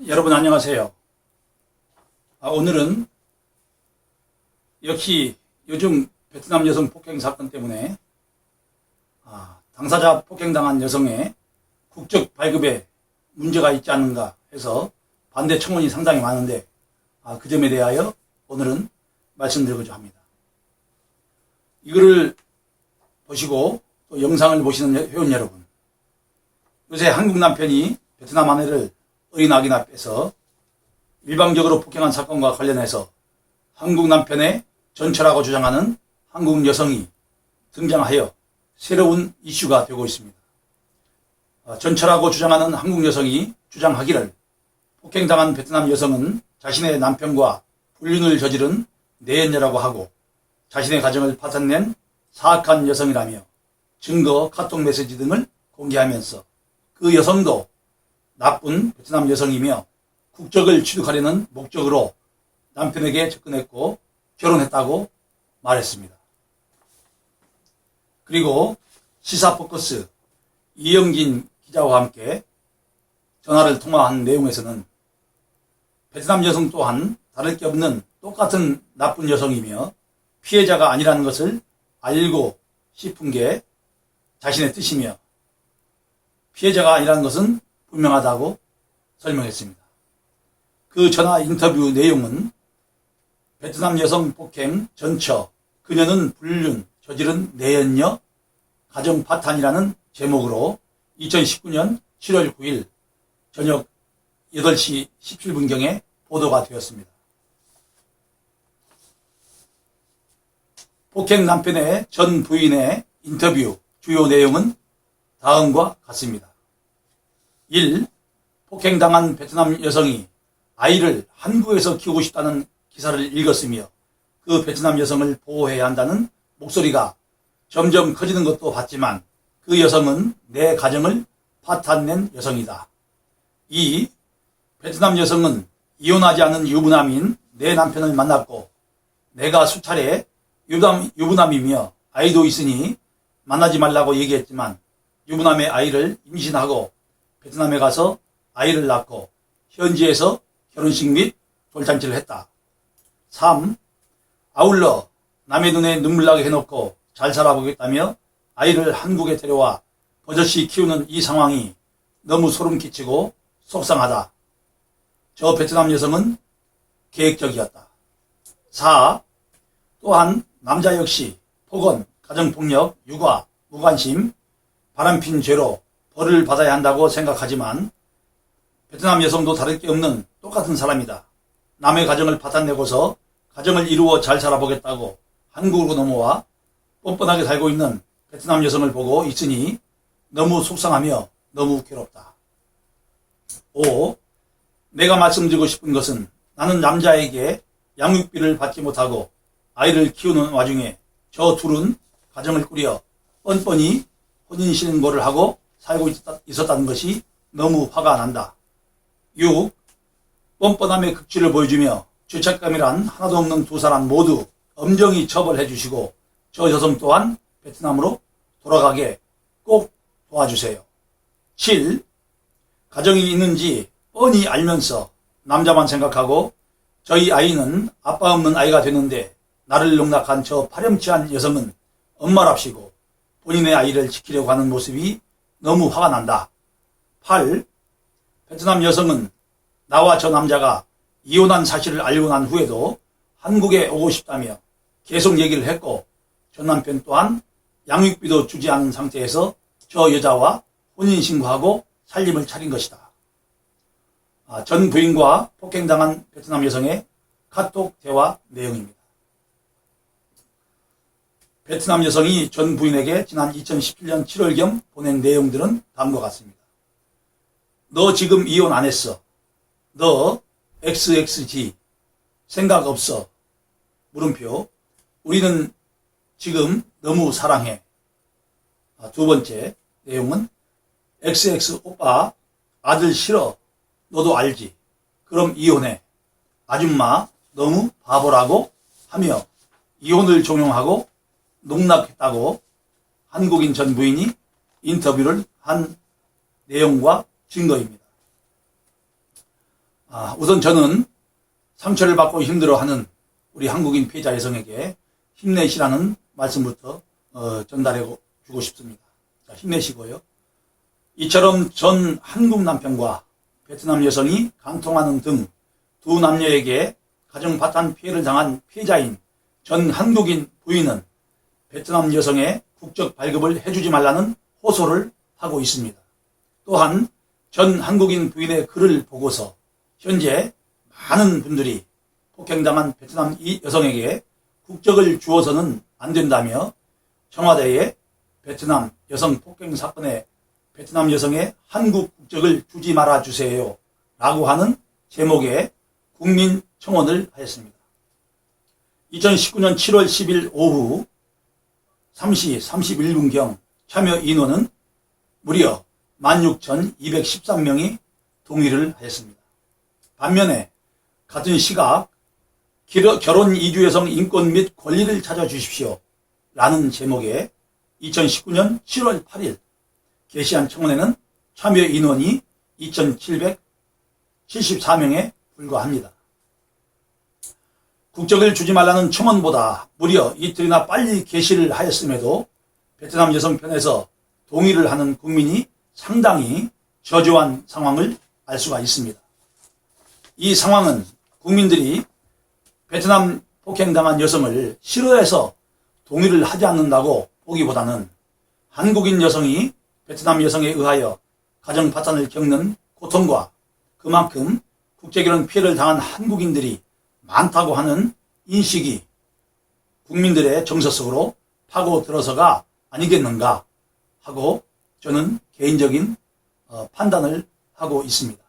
여러분 안녕하세요. 오늘은 역시 요즘 베트남 여성 폭행 사건 때문에 당사자 폭행당한 여성의 국적 발급에 문제가 있지 않는가 해서 반대 청원이 상당히 많은데 그 점에 대하여 오늘은 말씀드리고자 합니다. 이거를 보시고 또 영상을 보시는 회원 여러분, 요새 한국 남편이 베트남 아내를 어린 아기나 빼서 일방적으로 폭행한 사건과 관련해서 한국 남편의 전처라고 주장하는 한국 여성이 등장하여 새로운 이슈가 되고 있습니다. 전처라고 주장하는 한국 여성이 주장하기를 폭행당한 베트남 여성은 자신의 남편과 불륜을 저지른 내연녀라고 하고 자신의 가정을 파탄낸 사악한 여성이라며 증거, 카톡 메시지 등을 공개하면서 그 여성도 나쁜 베트남 여성이며 국적을 취득하려는 목적으로 남편에게 접근했고 결혼했다고 말했습니다. 그리고 시사포커스 이영진 기자와 함께 전화를 통화한 내용에서는 베트남 여성 또한 다를 게 없는 똑같은 나쁜 여성이며 피해자가 아니라는 것을 알고 싶은 게 자신의 뜻이며 피해자가 아니라는 것은 분명하다고 설명했습니다. 그 전화 인터뷰 내용은 베트남 여성 폭행 전처, 그녀는 불륜, 저지른 내연녀, 가정 파탄이라는 제목으로 2019년 7월 9일 저녁 8시 17분경에 보도가 되었습니다. 폭행 남편의 전 부인의 인터뷰 주요 내용은 다음과 같습니다. 1. 폭행당한 베트남 여성이 아이를 한국에서 키우고 싶다는 기사를 읽었으며 그 베트남 여성을 보호해야 한다는 목소리가 점점 커지는 것도 봤지만 그 여성은 내 가정을 파탄낸 여성이다. 2. 베트남 여성은 이혼하지 않은 유부남인 내 남편을 만났고 내가 수차례 유부남이며 아이도 있으니 만나지 말라고 얘기했지만 유부남의 아이를 임신하고 베트남에 가서 아이를 낳고 현지에서 결혼식 및 돌잔치를 했다. 3. 아울러 남의 눈에 눈물 나게 해놓고 잘 살아보겠다며 아이를 한국에 데려와 버젓이 키우는 이 상황이 너무 소름 끼치고 속상하다. 저 베트남 여성은 계획적이었다. 4. 또한 남자 역시 폭언, 가정폭력, 육아, 무관심, 바람핀 죄로 벌을 받아야 한다고 생각하지만 베트남 여성도 다를 게 없는 똑같은 사람이다. 남의 가정을 파탄내고서 가정을 이루어 잘 살아보겠다고 한국으로 넘어와 뻔뻔하게 살고 있는 베트남 여성을 보고 있으니 너무 속상하며 너무 괴롭다. 5. 내가 말씀드리고 싶은 것은 나는 남자에게 양육비를 받지 못하고 아이를 키우는 와중에 저 둘은 가정을 꾸려 뻔뻔히 혼인신고를 하고 살고 있었다는 것이 너무 화가 난다. 6. 뻔뻔함의 극치를 보여주며 죄책감이란 하나도 없는 두 사람 모두 엄정히 처벌해 주시고 저 여성 또한 베트남으로 돌아가게 꼭 도와주세요. 7. 가정이 있는지 뻔히 알면서 남자만 생각하고 저희 아이는 아빠 없는 아이가 되는데 나를 농락한 저 파렴치한 여성은 엄마랍시고 본인의 아이를 지키려고 하는 모습이 너무 화가 난다. 8. 베트남 여성은 나와 저 남자가 이혼한 사실을 알고 난 후에도 한국에 오고 싶다며 계속 얘기를 했고 저 남편 또한 양육비도 주지 않은 상태에서 저 여자와 혼인신고하고 살림을 차린 것이다. 전 부인과 폭행당한 베트남 여성의 카톡 대화 내용입니다. 베트남 여성이 전 부인에게 지난 2017년 7월경 보낸 내용들은 다음과 같습니다. 너 지금 이혼 안 했어. 너 XXG 생각 없어. 물음표. 우리는 지금 너무 사랑해. 두 번째 내용은 XX 오빠 아들 싫어. 너도 알지. 그럼 이혼해. 아줌마 너무 바보라고 하며 이혼을 종용하고 농락했다고 한국인 전 부인이 인터뷰를 한 내용과 증거입니다. 우선 저는 상처를 받고 힘들어하는 우리 한국인 피해자 여성에게 힘내시라는 말씀부터 전달해 주고 싶습니다. 자, 힘내시고요. 이처럼 전 한국 남편과 베트남 여성이 간통하는 등 두 남녀에게 가정 파탄 피해를 당한 피해자인 전 한국인 부인은 베트남 여성의 국적 발급을 해주지 말라는 호소를 하고 있습니다. 또한 전 한국인 부인의 글을 보고서 현재 많은 분들이 폭행당한 베트남 여성에게 국적을 주어서는 안 된다며 청와대에 베트남 여성 폭행 사건에 베트남 여성의 한국 국적을 주지 말아 주세요 라고 하는 제목의 국민 청원을 하였습니다. 2019년 7월 10일 오후 3시 31분경 참여 인원은 무려 16,213명이 동의를 하였습니다. 반면에 같은 시각 결혼 이주 여성 인권 및 권리를 찾아주십시오 라는 제목의 2019년 7월 8일 게시한 청원에는 참여 인원이 2,774명에 불과합니다. 국적을 주지 말라는 청원보다 무려 이틀이나 빨리 게시를 하였음에도 베트남 여성 편에서 동의를 하는 국민이 상당히 저조한 상황을 알 수가 있습니다. 이 상황은 국민들이 베트남 폭행당한 여성을 싫어해서 동의를 하지 않는다고 보기보다는 한국인 여성이 베트남 여성에 의하여 가정 파탄을 겪는 고통과 그만큼 국제결혼 피해를 당한 한국인들이 많다고 하는 인식이 국민들의 정서 속으로 파고들어서가 아니겠는가 하고 저는 개인적인 판단을 하고 있습니다.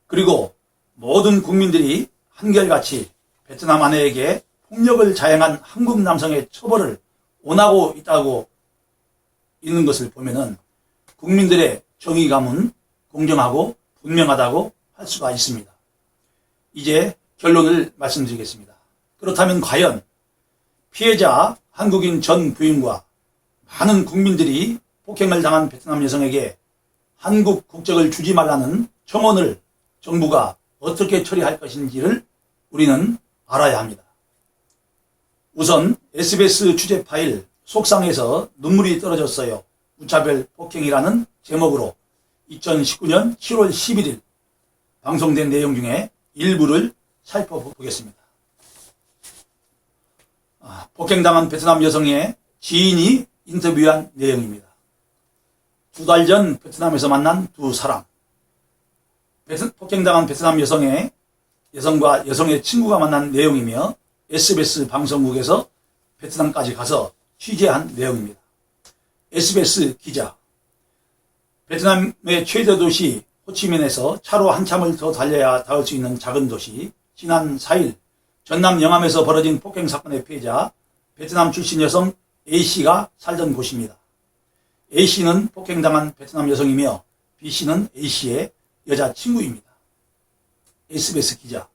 그리고 모든 국민들이 한결같이 베트남 아내에게 폭력을 자행한 한국 남성의 처벌을 원하고 있는 것을 보면은 국민들의 정의감은 공정하고 분명하다고 할 수가 있습니다. 이제 결론을 말씀드리겠습니다. 그렇다면 과연 피해자 한국인 전 부인과 많은 국민들이 폭행을 당한 베트남 여성에게 한국 국적을 주지 말라는 청원을 정부가 어떻게 처리할 것인지를 우리는 알아야 합니다. 우선 SBS 취재 파일 속상해서 눈물이 떨어졌어요. 무차별 폭행이라는 제목으로 2019년 7월 11일 방송된 내용 중에 일부를 살펴보겠습니다. 폭행당한 베트남 여성의 지인이 인터뷰한 내용입니다. 2달 전 베트남에서 만난 두 사람. 폭행당한 베트남 여성과 여성의 친구가 만난 내용이며 SBS 방송국에서 베트남까지 가서 취재한 내용입니다. SBS 기자. 베트남의 최대 도시 호치민에서 차로 한참을 더 달려야 닿을 수 있는 작은 도시. 지난 4일 전남 영암에서 벌어진 폭행 사건의 피해자 베트남 출신 여성 A씨가 살던 곳입니다. A씨는 폭행당한 베트남 여성이며 B씨는 A씨의 여자친구입니다. SBS 기자.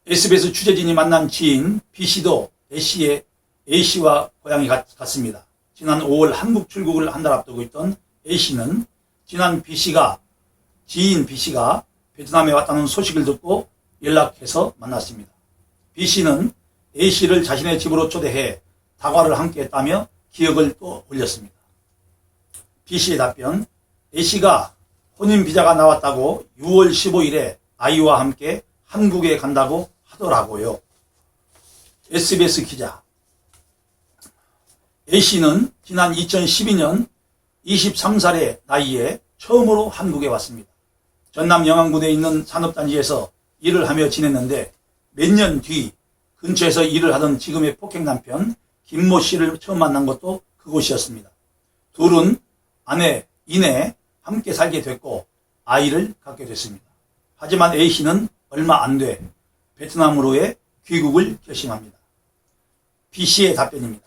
SBS 취재진이 만난 지인 B씨도 A씨와 고향이 같습니다. 지난 5월 한국 출국을 한 달 앞두고 있던 A씨는 지난 지인 B씨가 베트남에 왔다는 소식을 듣고 연락해서 만났습니다. B씨는 A씨를 자신의 집으로 초대해 다과를 함께 했다며 기억을 또 올렸습니다. B씨의 답변. A씨가 혼인 비자가 나왔다고 6월 15일에 아이와 함께 한국에 간다고 하더라고요. SBS 기자. A씨는 지난 2012년 23살의 나이에 처음으로 한국에 왔습니다. 전남 영암군에 있는 산업단지에서 일을 하며 지냈는데 몇 년 뒤 근처에서 일을 하던 지금의 폭행 남편 김모 씨를 처음 만난 것도 그곳이었습니다. 둘은 이내 함께 살게 됐고 아이를 갖게 됐습니다. 하지만 A씨는 얼마 안 돼 베트남으로의 귀국을 결심합니다. B씨의 답변입니다.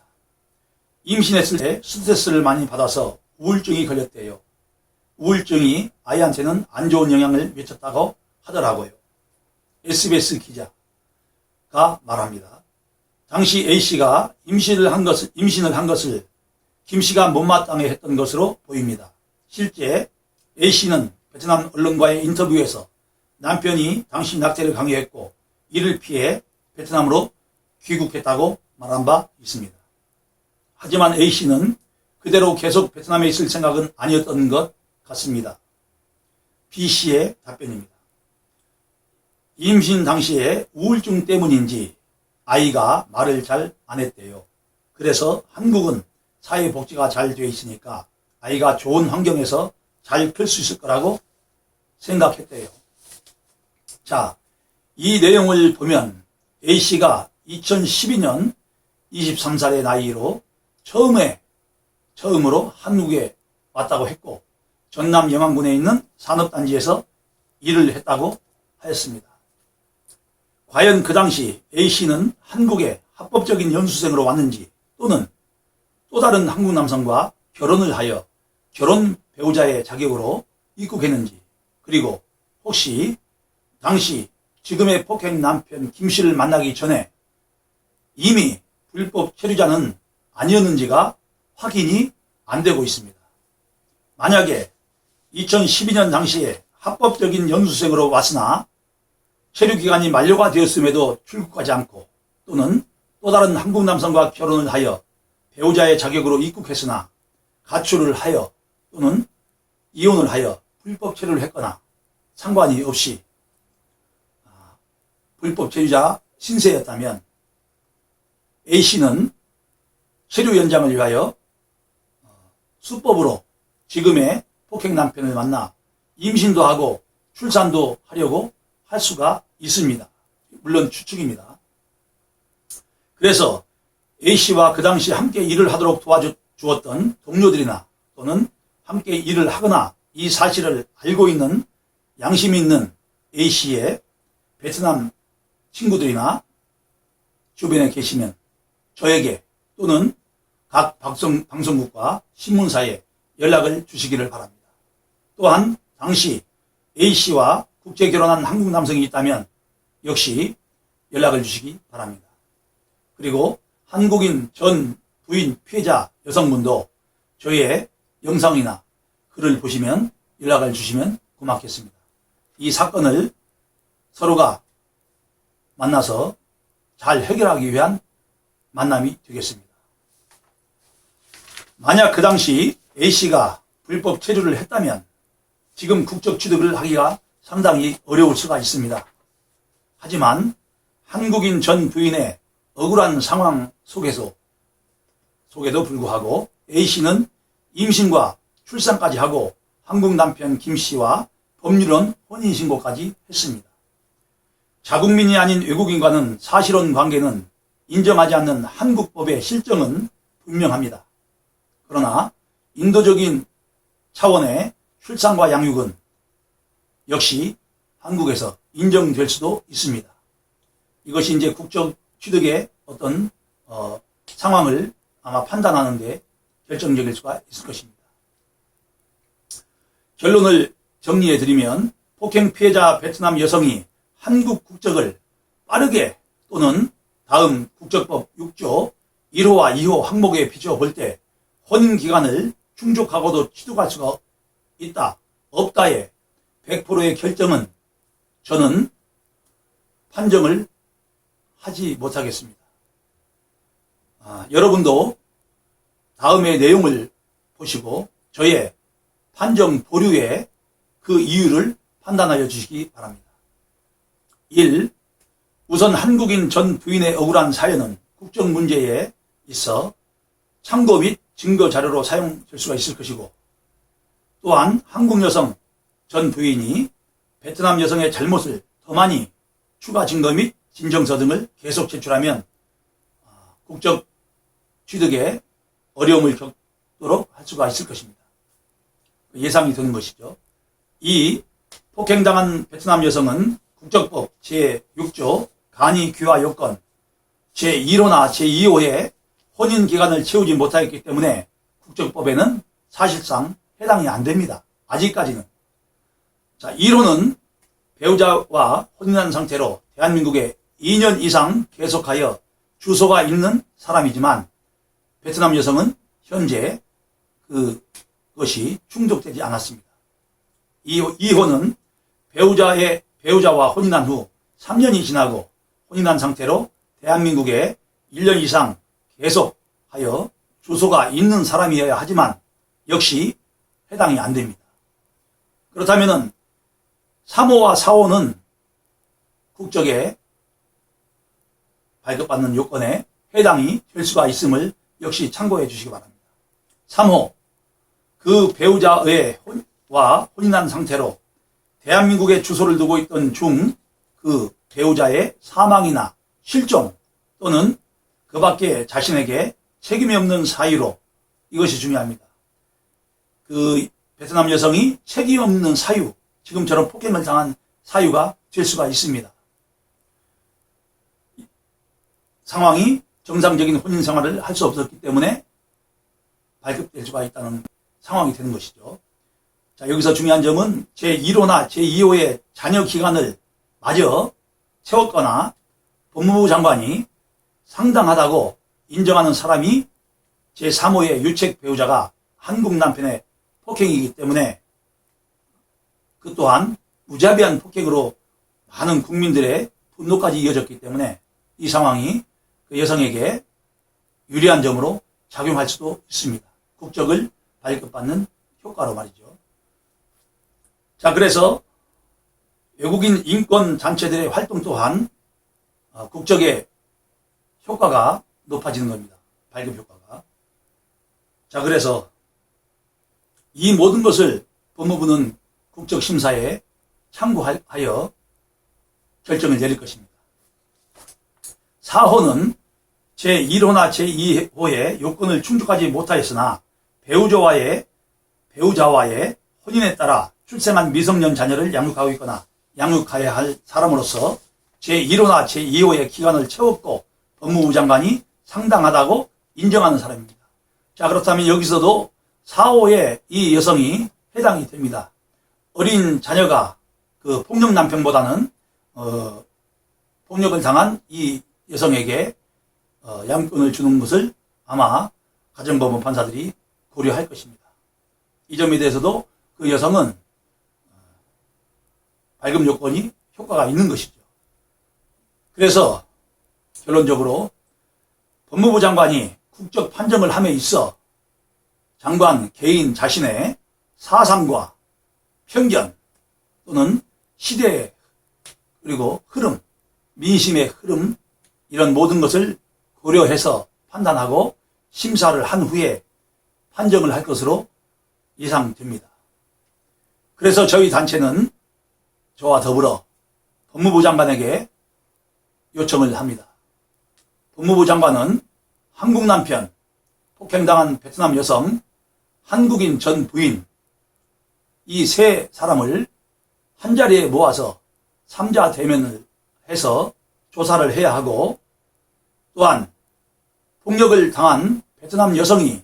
임신했을 때 스트레스를 많이 받아서 우울증이 걸렸대요. 우울증이 아이한테는 안 좋은 영향을 미쳤다고 하더라고요. SBS 기자가 말합니다. 당시 A씨가 임신을 한 것을 김씨가 못마땅해 했던 것으로 보입니다. 실제 A씨는 베트남 언론과의 인터뷰에서 남편이 당시 낙태를 강요했고 이를 피해 베트남으로 귀국했다고 말한 바 있습니다. 하지만 A씨는 그대로 계속 베트남에 있을 생각은 아니었던 것 같습니다. B씨의 답변입니다. 임신 당시에 우울증 때문인지 아이가 말을 잘 안 했대요. 그래서 한국은 사회복지가 잘 되어 있으니까 아이가 좋은 환경에서 잘 클 수 있을 거라고 생각했대요. 자, 이 내용을 보면 A씨가 2012년 23살의 나이로 처음으로 한국에 왔다고 했고 전남 영암군에 있는 산업단지에서 일을 했다고 하였습니다. 과연 그 당시 A씨는 한국에 합법적인 연수생으로 왔는지 또는 또 다른 한국 남성과 결혼을 하여 결혼 배우자의 자격으로 입국했는지 그리고 혹시 당시 지금의 폭행 남편 김씨를 만나기 전에 이미 불법 체류자는 아니었는지가 확인이 안 되고 있습니다. 만약에 2012년 당시에 합법적인 연수생으로 왔으나 체류기간이 만료가 되었음에도 출국하지 않고 또는 또 다른 한국 남성과 결혼을 하여 배우자의 자격으로 입국했으나 가출을 하여 또는 이혼을 하여 불법 체류를 했거나 상관이 없이 불법 체류자 신세였다면 A씨는 체류 연장을 위하여 수법으로 지금의 폭행 남편을 만나 임신도 하고 출산도 하려고 할 수가 있습니다. 물론 추측입니다. 그래서 A씨와 그 당시 함께 일을 하도록 도와주었던 동료들이나 또는 함께 일을 하거나 이 사실을 알고 있는 양심 있는 A씨의 베트남 친구들이나 주변에 계시면 저에게 또는 각 방송국과 신문사에 연락을 주시기를 바랍니다. 또한 당시 A씨와 국제 결혼한 한국 남성이 있다면 역시 연락을 주시기 바랍니다. 그리고 한국인 전 부인 피해자 여성분도 저의 영상이나 글을 보시면 연락을 주시면 고맙겠습니다. 이 사건을 서로가 만나서 잘 해결하기 위한 만남이 되겠습니다. 만약 그 당시 A씨가 불법 체류를 했다면 지금 국적 취득을 하기가 상당히 어려울 수가 있습니다. 하지만 한국인 전 부인의 억울한 상황 속에도 불구하고 A씨는 임신과 출산까지 하고 한국 남편 김씨와 법률은 혼인신고까지 했습니다. 자국민이 아닌 외국인과는 사실혼 관계는 인정하지 않는 한국법의 실정은 분명합니다. 그러나 인도적인 차원의 출산과 양육은 역시 한국에서 인정될 수도 있습니다. 이것이 이제 국적 취득의 어떤 상황을 아마 판단하는 데 결정적일 수가 있을 것입니다. 결론을 정리해 드리면 폭행 피해자 베트남 여성이 한국 국적을 빠르게 또는 다음 국적법 6조 1호와 2호 항목에 비춰 볼 때 혼인기간을 충족하고도 취득할 수가 있다, 없다의 100%의 결정은 저는 판정을 하지 못하겠습니다. 여러분도 다음의 내용을 보시고 저의 판정 보류에 그 이유를 판단하여 주시기 바랍니다. 1. 우선 한국인 전 부인의 억울한 사연은 국적 문제에 있어 참고 및 증거 자료로 사용될 수가 있을 것이고 또한 한국 여성 전 부인이 베트남 여성의 잘못을 더 많이 추가 증거 및 진정서 등을 계속 제출하면 국적 취득에 어려움을 겪도록 할 수가 있을 것입니다. 예상이 되는 것이죠. 2. 폭행당한 베트남 여성은 국적법 제6조 간이 귀화 요건 제1호나 제2호에 혼인기간을 채우지 못하였기 때문에 국적법에는 사실상 해당이 안 됩니다. 아직까지는. 자, 1호는 배우자와 혼인한 상태로 대한민국에 2년 이상 계속하여 주소가 있는 사람이지만 베트남 여성은 현재 그것이 충족되지 않았습니다. 2호는 배우자의 배우자와 혼인한 후 3년이 지나고 혼인한 상태로 대한민국에 1년 이상 계속하여 주소가 있는 사람이어야 하지만 역시 해당이 안 됩니다. 그렇다면 3호와 4호는 국적에 발급받는 요건에 해당이 될 수가 있음을 역시 참고해 주시기 바랍니다. 3호, 그 배우자와 혼인한 상태로 대한민국에 주소를 두고 있던 중 그 배우자의 사망이나 실종 또는 그 밖에 자신에게 책임이 없는 사유로, 이것이 중요합니다. 그 베트남 여성이 책임 없는 사유, 지금처럼 폭행을 당한 사유가 될 수가 있습니다. 상황이 정상적인 혼인 생활을 할 수 없었기 때문에 발급될 수가 있다는 상황이 되는 것이죠. 자, 여기서 중요한 점은 제1호나 제2호의 잔여 기간을 마저 채웠거나 법무부 장관이 상당하다고 인정하는 사람이 제3호의 유책 배우자가 한국 남편의 폭행이기 때문에 그 또한 무자비한 폭행으로 많은 국민들의 분노까지 이어졌기 때문에 이 상황이 그 여성에게 유리한 점으로 작용할 수도 있습니다. 국적을 발급받는 효과로 말이죠. 자, 그래서 외국인 인권 단체들의 활동 또한 국적의 효과가 높아지는 겁니다. 발급 효과가. 자, 그래서 이 모든 것을 법무부는 국적심사에 참고하여 결정을 내릴 것입니다. 4호는 제1호나 제2호의 요건을 충족하지 못하였으나 배우자와의 혼인에 따라 출생한 미성년 자녀를 양육하고 있거나 양육해야 할 사람으로서 제1호나 제2호의 기간을 채웠고 법무부 장관이 상당하다고 인정하는 사람입니다. 자, 그렇다면 여기서도 4호의 이 여성이 해당이 됩니다. 어린 자녀가 그 폭력 남편보다는 폭력을 당한 이 여성에게 양육권을 주는 것을 아마 가정법원 판사들이 고려할 것입니다. 이 점에 대해서도 그 여성은 발급 요건이 효과가 있는 것이죠. 그래서 결론적으로 법무부 장관이 국적 판정을 함에 있어 장관 개인 자신의 사상과 편견 또는 시대 그리고 흐름, 민심의 흐름, 이런 모든 것을 고려해서 판단하고 심사를 한 후에 판정을 할 것으로 예상됩니다. 그래서 저희 단체는 저와 더불어 법무부 장관에게 요청을 합니다. 법무부 장관은 한국 남편, 폭행당한 베트남 여성, 한국인 전 부인, 이 세 사람을 한자리에 모아서 3자 대면을 해서 조사를 해야 하고, 또한 폭력을 당한 베트남 여성이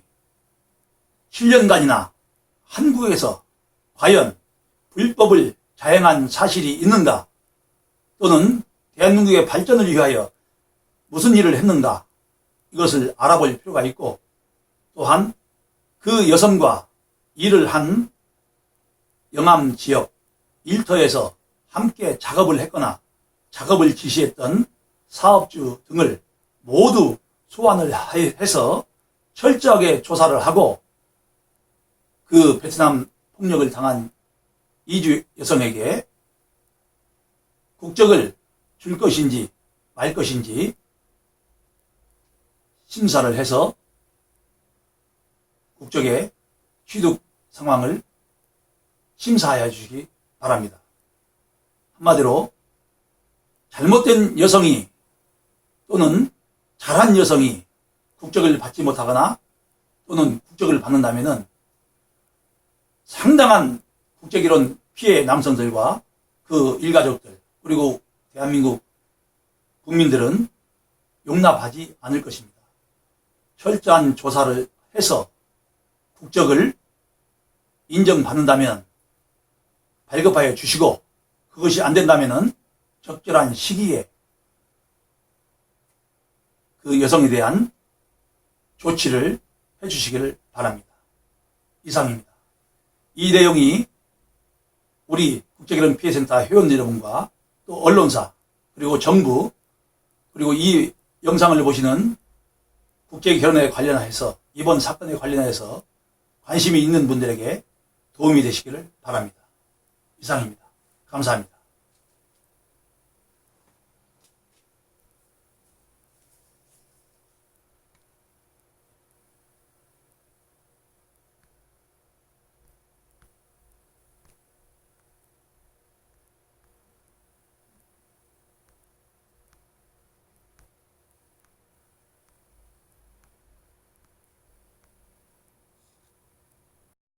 7년간이나 한국에서 과연 불법을 자행한 사실이 있는가, 또는 대한민국의 발전을 위하여 무슨 일을 했는가, 이것을 알아볼 필요가 있고, 또한 그 여성과 일을 한 영암 지역 일터에서 함께 작업을 했거나 작업을 지시했던 사업주 등을 모두 소환을 해서 철저하게 조사를 하고 그 베트남 폭력을 당한 이주 여성에게 국적을 줄 것인지 말 것인지 심사를 해서 국적의 취득 상황을 심사해 주시기 바랍니다. 한마디로 잘못된 여성이 또는 잘한 여성이 국적을 받지 못하거나 또는 국적을 받는다면 상당한 국적이론 피해 남성들과 그 일가족들 그리고 대한민국 국민들은 용납하지 않을 것입니다. 철저한 조사를 해서 국적을 인정받는다면 발급하여 주시고, 그것이 안 된다면 적절한 시기에 그 여성에 대한 조치를 해 주시기를 바랍니다. 이상입니다. 이 내용이 우리 국제결혼 피해센터 회원 여러분과 또 언론사 그리고 정부 그리고 이 영상을 보시는 국제결혼에 관련해서 이번 사건에 관련해서 관심이 있는 분들에게 도움이 되시기를 바랍니다. 이상입니다. 감사합니다.